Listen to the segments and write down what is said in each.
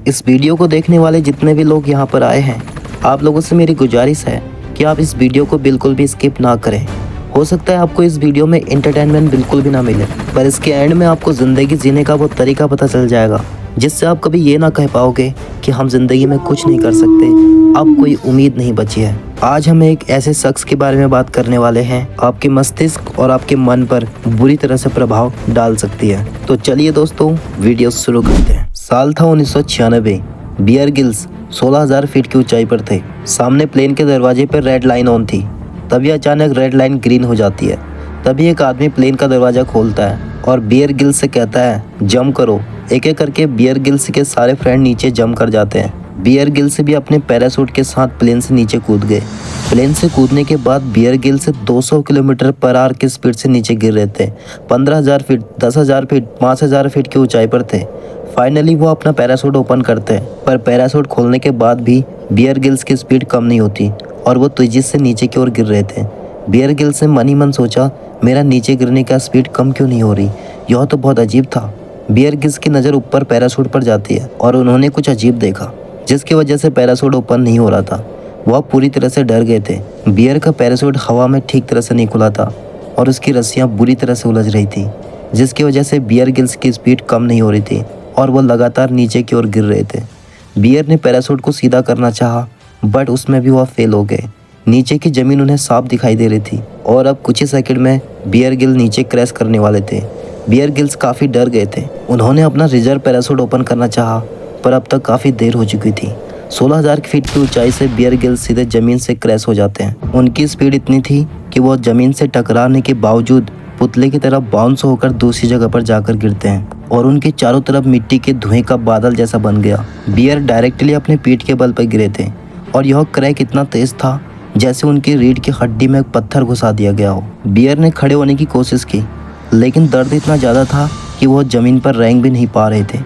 इस वीडियो को देखने वाले जितने भी लोग यहाँ पर आए हैं, आप लोगों से मेरी गुजारिश है कि आप इस वीडियो को बिल्कुल भी स्किप ना करें। हो सकता है आपको इस वीडियो में एंटरटेनमेंट बिल्कुल भी ना मिले, पर इसके एंड में आपको ज़िंदगी जीने का वो तरीका पता चल जाएगा जिससे आप कभी ये ना कह पाओगे कि हम ज़िंदगी में कुछ नहीं कर सकते, अब कोई उम्मीद नहीं बची है। आज हम एक ऐसे शख्स के बारे में बात करने वाले हैं आपके मस्तिष्क और आपके मन पर बुरी तरह से प्रभाव डाल सकती है। तो चलिए दोस्तों, वीडियो शुरू करते हैं। साल था 1996। बियर गिल्स 16,000 फीट की ऊंचाई पर थे। सामने प्लेन के दरवाजे पर रेड लाइन ऑन थी। तभी अचानक रेड लाइन ग्रीन हो जाती है। तभी एक आदमी प्लेन का दरवाज़ा खोलता है और बियर गिल्स से कहता है, जंप करो। एक एक करके बियर गिल्स के सारे फ्रेंड नीचे जंप कर जाते हैं। बियर गिल्स भी अपने पैराशूट के साथ प्लेन से नीचे कूद गए। प्लेन से कूदने के बाद Bear Grylls 200 kilometre per hour की स्पीड से नीचे गिर रहे थे। 15,000 फीट, 10,000 फीट, 5,000 फीट की ऊंचाई पर थे। फाइनली वो अपना पैराशूट ओपन करते हैं, पर पैराशूट खोलने के बाद भी बियर गिल्स की स्पीड कम नहीं होती और वो तेजी से नीचे की ओर गिर रहे थे। बियर गिल्स ने मन ही मन सोचा, मेरा नीचे गिरने का स्पीड कम क्यों नहीं हो रही, यह तो बहुत अजीब था। बियर गिल्स की नज़र ऊपर पैराशूट पर जाती है और उन्होंने कुछ अजीब देखा जिसकी वजह से पैराशूट ओपन नहीं हो रहा था। वह पूरी तरह से डर गए थे। बियर का पैराशूट हवा में ठीक तरह से नहीं खुला था और उसकी रस्सियाँ बुरी तरह से उलझ रही थी, जिसकी वजह से बियर गिल्स की स्पीड कम नहीं हो रही थी और वो लगातार नीचे की ओर गिर रहे थे। बियर ने पैराशूट को सीधा करना चाहा, बट उसमें भी वह फेल हो गए। नीचे की ज़मीन उन्हें साफ दिखाई दे रही थी और अब कुछ ही सेकंड में बियर गिल नीचे क्रैश करने वाले थे। बियर गिल्स काफ़ी डर गए थे। उन्होंने अपना रिजर्व पैराशूट ओपन करना चाहा, पर अब तक काफ़ी देर हो चुकी थी। 16,000 फीट की ऊंचाई से बियर गिल्स सीधे ज़मीन से क्रैश हो जाते हैं। उनकी स्पीड इतनी थी कि वो ज़मीन से टकराने के बावजूद पुतले की तरफ बाउंस होकर दूसरी जगह पर जाकर गिरते हैं और उनके चारों तरफ मिट्टी के धुएं का बादल जैसा बन गया। बियर डायरेक्टली अपने पीठ के बल पर गिरे थे और यह क्रैक इतना तेज था जैसे उनकी रीढ़ की हड्डी में पत्थर घुसा दिया गया हो। बियर ने खड़े होने की कोशिश की, लेकिन दर्द इतना ज़्यादा था कि वो ज़मीन पर रेंग भी नहीं पा रहे थे।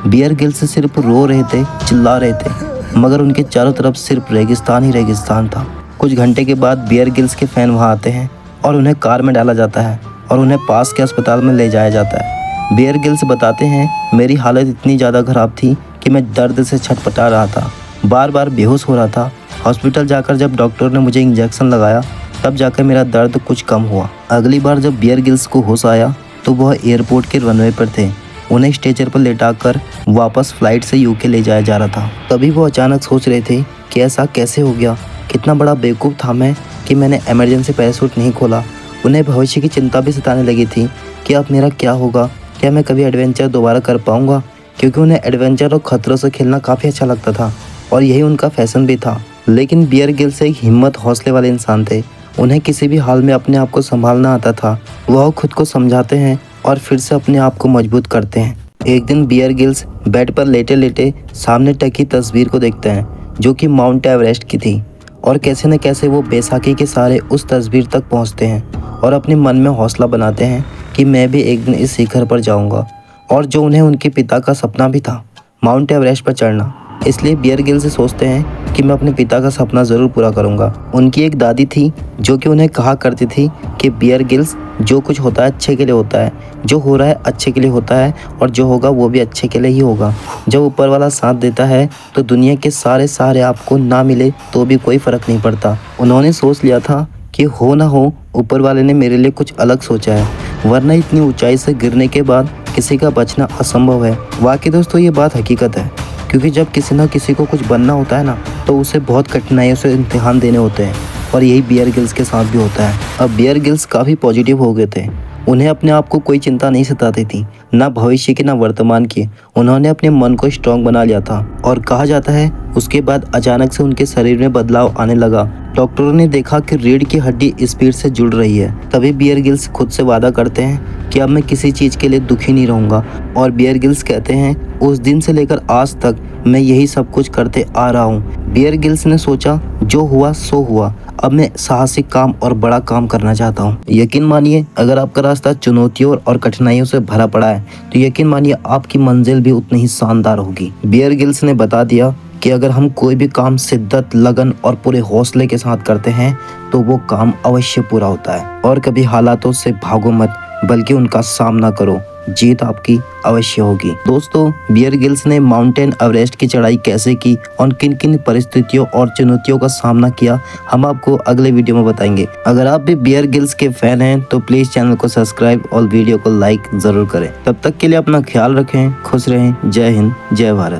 बियर गिल्स सिर्फ रो रहे थे, चिल्ला रहे थे, मगर उनके चारों तरफ सिर्फ रेगिस्तान ही रेगिस्तान था। कुछ घंटे के बाद बियर गिल्स के फैन वहाँ आते हैं और उन्हें कार में डाला जाता है और उन्हें पास के अस्पताल में ले जाया जाता है। बियर गिल्स बताते हैं, मेरी हालत इतनी ज़्यादा ख़राब थी कि मैं दर्द से छटपटा रहा था, बार बार बेहोश हो रहा था। हॉस्पिटल जाकर जब डॉक्टर ने मुझे इंजेक्शन लगाया तब जाकर मेरा दर्द कुछ कम हुआ। अगली बार जब बियर गिल्स को होश आया तो वह एयरपोर्ट के रनवे पर थे। उन्हें स्ट्रेचर पर लेटाकर वापस फ्लाइट से यूके ले जाया जा रहा था। तभी वो अचानक सोच रहे थे कि ऐसा कैसे हो गया, कितना बड़ा बेवकूफ़ था मैं कि मैंने इमरजेंसी पैराशूट नहीं खोला। उन्हें भविष्य की चिंता भी सताने लगी थी कि अब मेरा क्या होगा, क्या मैं कभी एडवेंचर दोबारा कर पाऊँगा, क्योंकि उन्हें एडवेंचर और ख़तरों से खेलना काफ़ी अच्छा लगता था और यही उनका फैशन भी था। लेकिन बियर गिल्स एक हिम्मत हौसले वाले इंसान थे। उन्हें किसी भी हाल में अपने आप को संभालना आता था। वह खुद को समझाते हैं और फिर से अपने आप को मजबूत करते हैं। एक दिन बियर गिल्स बेड पर लेटे लेटे सामने टकी तस्वीर को देखते हैं जो कि माउंट एवरेस्ट की थी, और कैसे न कैसे वो बेसाखी के सहारे उस तस्वीर तक पहुंचते हैं और अपने मन में हौसला बनाते हैं कि मैं भी एक दिन इस शिखर पर जाऊंगा, और जो उन्हें उनके पिता का सपना भी था, माउंट एवरेस्ट पर चढ़ना। इसलिए बियर गिल्स सोचते हैं कि मैं अपने पिता का सपना ज़रूर पूरा करूंगा। उनकी एक दादी थी जो कि उन्हें कहा करती थी कि बियर गिल्स, जो कुछ होता है अच्छे के लिए होता है, जो हो रहा है अच्छे के लिए होता है, और जो होगा वो भी अच्छे के लिए ही होगा। जब ऊपर वाला साथ देता है तो दुनिया के सारे सहारे आपको ना मिले तो भी कोई फ़र्क नहीं पड़ता। उन्होंने सोच लिया था कि हो ना हो, ऊपर वाले ने मेरे लिए कुछ अलग सोचा है, वरना इतनी ऊंचाई से गिरने के बाद किसी का बचना असंभव है। वाकई दोस्तों, ये बात हकीकत है, क्योंकि जब किसी ना किसी को कुछ बनना होता है ना, तो उसे बहुत कठिनाइयों से इम्तिहान देने होते हैं, और यही बियर गिल्स के साथ भी होता है। अब बियर गिल्स काफ़ी पॉजिटिव हो गए थे। उन्हें अपने आप को कोई चिंता नहीं सताती थी, ना भविष्य की ना वर्तमान की। उन्होंने अपने मन को स्ट्रॉन्ग बना लिया था, और कहा जाता है उसके बाद अचानक से उनके शरीर में बदलाव आने लगा। डॉक्टरों ने देखा कि रीढ़ की हड्डी स्पीड से जुड़ रही है। तभी बियर गिल्स खुद से वादा करते हैं कि अब मैं किसी चीज़ के लिए दुखी नहीं रहूँगा, और बियर गिल्स कहते हैं, उस दिन से लेकर आज तक मैं यही सब कुछ करते आ रहा हूँ। बियर गिल्स ने सोचा, जो हुआ सो हुआ, अब मैं साहसिक काम और बड़ा काम करना चाहता हूँ। यकीन मानिए, अगर आपका रास्ता चुनौतियों और कठिनाइयों से भरा पड़ा है तो यकीन मानिए आपकी मंजिल भी उतनी ही शानदार होगी। बियर गिल्स ने बता दिया कि अगर हम कोई भी काम शिद्दत, लगन और पूरे हौसले के साथ करते हैं तो वो काम अवश्य पूरा होता है। और कभी हालातों से भागो मत, बल्कि उनका सामना करो जीत आपकी अवश्य होगी। दोस्तों, बियर गिल्स ने माउंटेन एवरेस्ट की चढ़ाई कैसे की और किन किन परिस्थितियों और चुनौतियों का सामना किया, हम आपको अगले वीडियो में बताएंगे। अगर आप भी बियर गिल्स के फैन हैं तो प्लीज चैनल को सब्सक्राइब और वीडियो को लाइक जरूर करें। तब तक के लिए अपना ख्याल रखें, खुश रहें। जय हिंद, जय भारत।